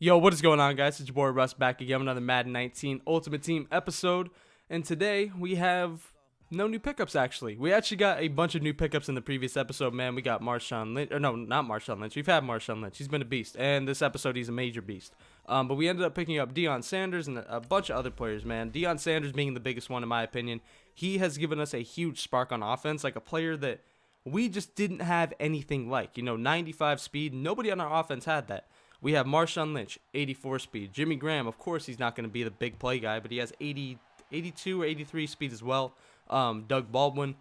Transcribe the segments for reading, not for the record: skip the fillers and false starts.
Yo, what is going on, guys? It's your boy Russ back again with another Madden 19 Ultimate Team episode. And today we have no new pickups, actually. We actually got a bunch of new pickups in the previous episode, man. We got Marshawn Lynch. Or no, not Marshawn Lynch. We've had Marshawn Lynch. He's been a beast. And this episode, he's a major beast. But we ended up picking up Deion Sanders and a bunch of other players, man. Deion Sanders being the biggest one, in my opinion. He has given us a huge spark on offense, like a player that we just didn't have anything like. 95 speed. Nobody on our offense had that. We have Marshawn Lynch, 84 speed. Jimmy Graham, of course, he's not going to be the big play guy, but he has 82 or 83 speed as well. Doug Baldwin,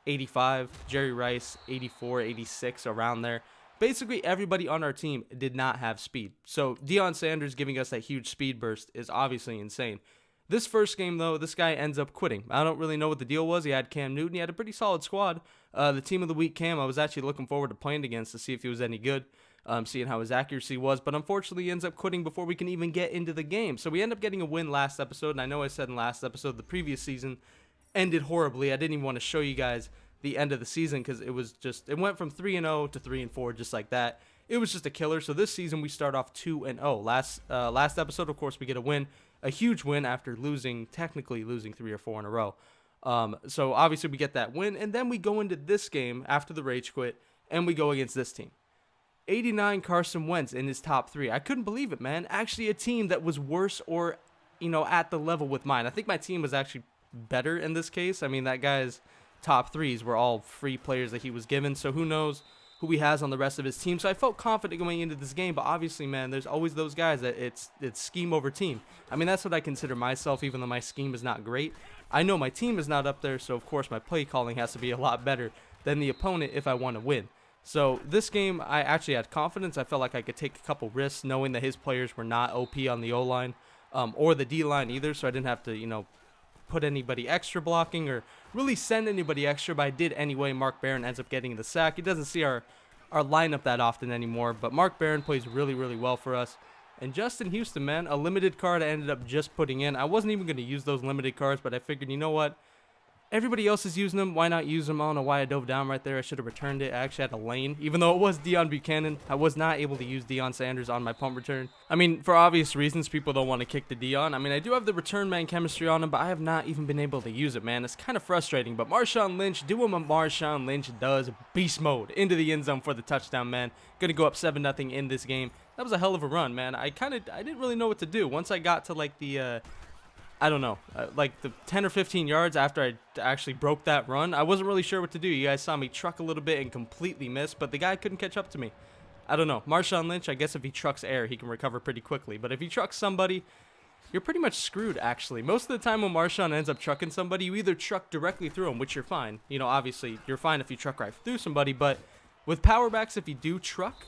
85. Jerry Rice, 84, 86, around there. Basically, everybody on our team did not have speed. So Deion Sanders giving us that huge speed burst is obviously insane. This first game, though, this guy ends up quitting. I don't really know what the deal was. He had Cam Newton. He had a pretty solid squad. The team of the week, Cam, I was actually looking forward to playing against to see if he was any good. Seeing how his accuracy was, but unfortunately he ends up quitting before we can even get into the game. So we end up getting a win last episode, and I know I said in last episode the previous season ended horribly. I didn't even want to show you guys the end of the season because it went from 3-0 to 3-4 just like that. It was just a killer. So this season we start off 2-0. Last episode, of course, we get a win, a huge win after technically losing 3 or 4 in a row. So obviously we get that win, and then we go into this game after the rage quit, and we go against this team. 89 Carson Wentz in his top 3. I couldn't believe it, man. Actually, a team that was worse or, at the level with mine. I think my team was actually better in this case. I mean, that guy's top 3s were all free players that he was given, so who knows who he has on the rest of his team. So I felt confident going into this game, but obviously, man, there's always those guys that it's scheme over team. I mean, that's what I consider myself, even though my scheme is not great. I know my team is not up there, so of course my play calling has to be a lot better than the opponent if I want to win. So this game, I actually had confidence. I felt like I could take a couple risks knowing that his players were not OP on the O-line or the D-line either, so I didn't have to, put anybody extra blocking or really send anybody extra, but I did anyway. Mark Barron ends up getting the sack. He doesn't see our lineup that often anymore, but Mark Barron plays really, really well for us. And Justin Houston, man, a limited card I ended up just putting in. I wasn't even going to use those limited cards, but I figured, you know what? Everybody else is using them. Why not use them? I don't know why I dove down right there. I should have returned it. I actually had a lane. Even though it was Deion Buchanan, I was not able to use Deion Sanders on my punt return. I mean, for obvious reasons, people don't want to kick the Deion. I mean, I do have the return man chemistry on him, but I have not even been able to use it, man. It's kind of frustrating. But Marshawn Lynch, doing what Marshawn Lynch does, beast mode, into the end zone for the touchdown, man. Going to go up 7-0 in this game. That was a hell of a run, man. I didn't really know what to do. Once I got to, like, the... I don't know, like the 10 or 15 yards after I actually broke that run, I wasn't really sure what to do. You guys saw me truck a little bit and completely miss, but the guy couldn't catch up to me. I don't know. Marshawn Lynch, I guess if he trucks air, he can recover pretty quickly. But if he trucks somebody, you're pretty much screwed, actually. Most of the time when Marshawn ends up trucking somebody, you either truck directly through him, which you're fine. Obviously, you're fine if you truck right through somebody. But with power backs, if you do truck,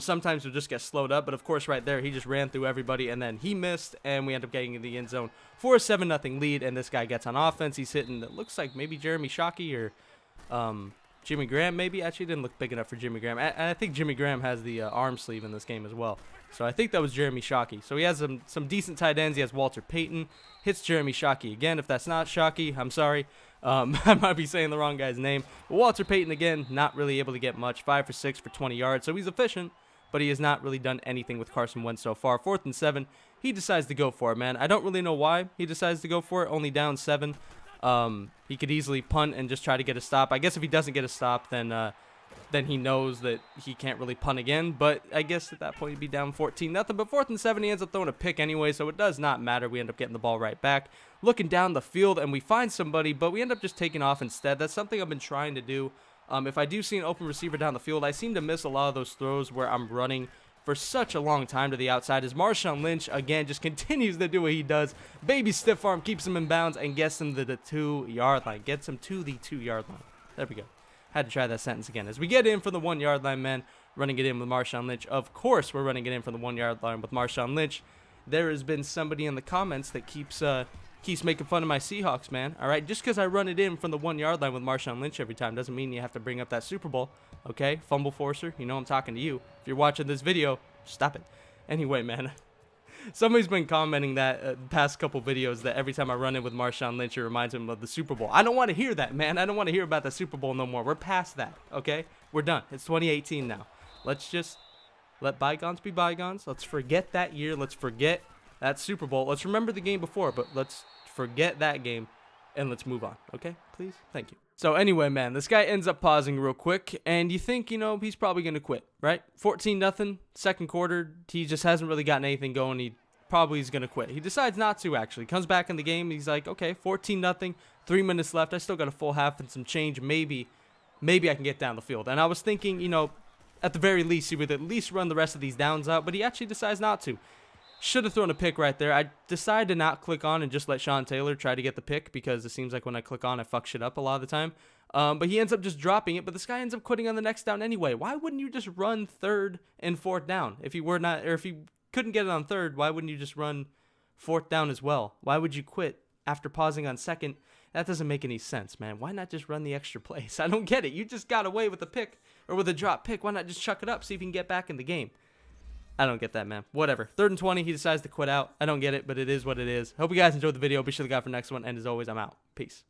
sometimes you'll just get slowed up, but of course right there, he just ran through everybody, and then he missed, and we end up getting in the end zone for a 7-0 lead, and this guy gets on offense. He's hitting, it looks like maybe Jeremy Shockey or Jimmy Graham, maybe. Actually, didn't look big enough for Jimmy Graham. And I think Jimmy Graham has the arm sleeve in this game as well. So I think that was Jeremy Shockey. So he has some decent tight ends. He has Walter Payton. Hits Jeremy Shockey again. If that's not Shockey, I'm sorry. I might be saying the wrong guy's name. But Walter Payton, again, not really able to get much. 5 for 6 for 20 yards. So he's efficient, but he has not really done anything with Carson Wentz so far. 4th and 7. He decides to go for it, man. I don't really know why he decides to go for it. Only down 7. He could easily punt and just try to get a stop. I guess if he doesn't get a stop, then he knows that he can't really punt again. But I guess at that point he'd be down 14-0. But 4th and 7, he ends up throwing a pick anyway, so it does not matter. We end up getting the ball right back. Looking down the field, and we find somebody, but we end up just taking off instead. That's something I've been trying to do. If I do see an open receiver down the field, I seem to miss a lot of those throws where I'm running for such a long time to the outside, as Marshawn Lynch, again, just continues to do what he does. Baby stiff arm, keeps him in bounds, and gets him to the 2-yard line. Gets him to the 2-yard line. There we go. Had to try that sentence again. As we get in for the 1-yard line, man, running it in with Marshawn Lynch. Of course, we're running it in for the 1-yard line with Marshawn Lynch. There has been somebody in the comments that keeps making fun of my Seahawks, man. All right, just because I run it in from the 1-yard line with Marshawn Lynch every time doesn't mean you have to bring up that Super Bowl, okay? Fumble forcer, I'm talking to you. If you're watching this video, stop it. Anyway, man, somebody's been commenting that past couple videos that every time I run in with Marshawn Lynch, it reminds him of the Super Bowl. I don't want to hear that, man. I don't want to hear about the Super Bowl no more. We're past that, okay? We're done. It's 2018 now. Let's just Let bygones be bygones. Let's forget that year. Let's forget that Super Bowl. Let's remember the game before, but let's forget that game and let's move on. Okay, please? Thank you. So anyway, man, this guy ends up pausing real quick, and you think, he's probably going to quit, right? 14-0, second quarter. He just hasn't really gotten anything going. He probably is going to quit. He decides not to, actually. Comes back in the game. He's like, okay, 14-0, 3 minutes left. I still got a full half and some change. Maybe I can get down the field. And I was thinking, at the very least, he would at least run the rest of these downs out, but he actually decides not to. Should have thrown a pick right there. I decided to not click on and just let Sean Taylor try to get the pick because it seems like when I click on, I fuck shit up a lot of the time. But he ends up just dropping it, but this guy ends up quitting on the next down anyway. Why wouldn't you just run 3rd and 4th down? If you couldn't get it on 3rd, why wouldn't you just run 4th down as well? Why would you quit after pausing on 2nd? That doesn't make any sense, man. Why not just run the extra plays? I don't get it. You just got away with a pick or with a drop pick. Why not just chuck it up, see if you can get back in the game? I don't get that, man. Whatever. 3rd and 20, he decides to quit out. I don't get it, but it is what it is. Hope you guys enjoyed the video. Be sure to look out for the next one. And as always, I'm out. Peace.